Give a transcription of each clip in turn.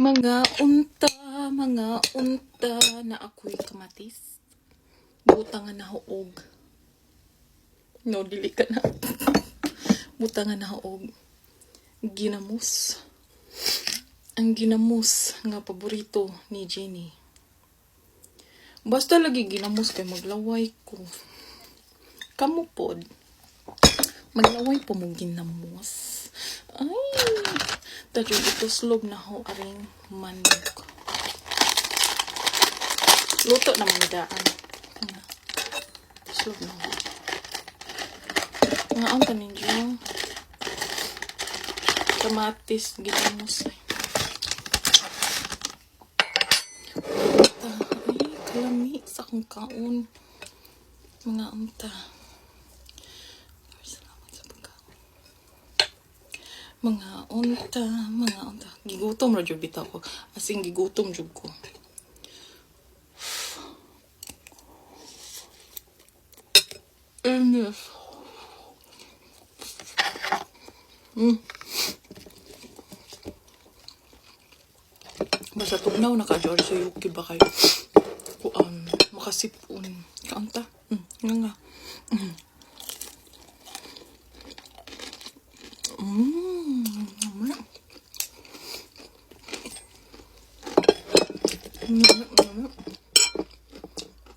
Mga unta na ako'y kamatis. Butangan na hoog. No, dili ka na. Butangan na hoog. Ginamos. Ang ginamos nga paborito ni Jenny. Basta lagi ginamos kay maglaway ko. Kamu pod. Maglaway po mong ginamos. Ay. Tadyo ito slob na ho aring manok. Luto naman daan. Slob na ho. Nga ang taninyo. Kamatis, ginamos. Ay, kalami sa kong kaon. Mga amta. Mga unta. Gigutom ra jud bitaw ko. Asing gigutom jud ko. Yes. Basta tugnaw na ka George sa yuki ba kayo? Kuan makasipon. Kaanta? Nga.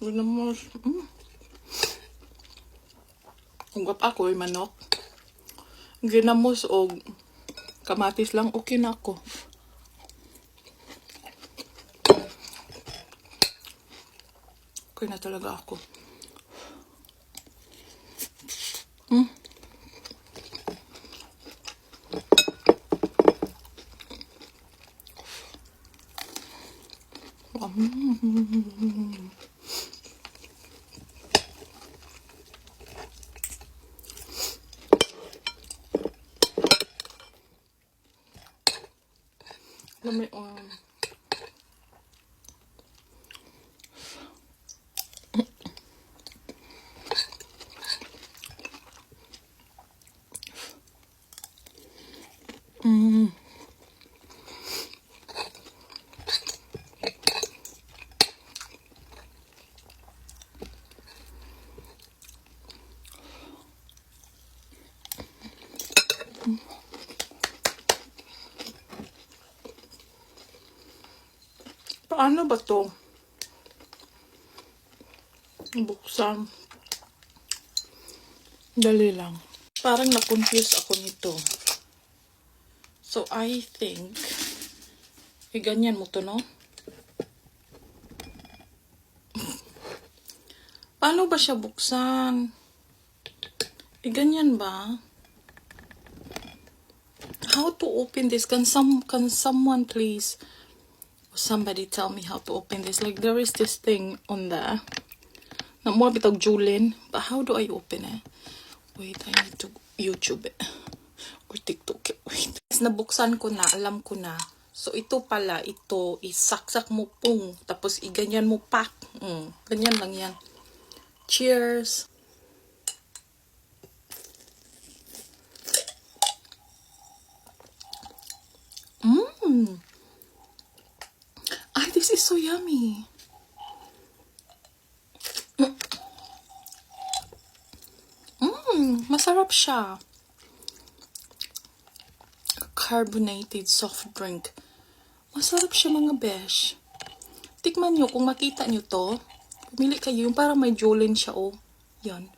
Ginamos. Ugap ako ay manok. Ginamos o kamatis lang okay na ako. Okay na talaga ako. Lami paano ba to? Buksan. Dali lang. Parang na-confuse ako nito. So, I think ganyan mo to, no? Paano ba siya buksan? Ganyan ba? How to open this? Can someone please, somebody tell me how to open this? Like there is this thing on there. Na mo bitag Julin, but how do I open it? Wait, I need to YouTube it or TikTok it. Wait. Nabuksan ko na, alam ko na. So ito pala, ito isaksak mo pong, tapos iganyan mo pak. Ganyan lang yan. Cheers. Ay, this is so yummy. Masarap siya. Carbonated soft drink. Masarap siya mga besh. Tikman nyo, kung makita nyo to, pumili kayo yung parang may Jolene siya, oh. Yan.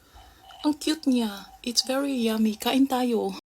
Ang cute niya. It's very yummy. Kain tayo.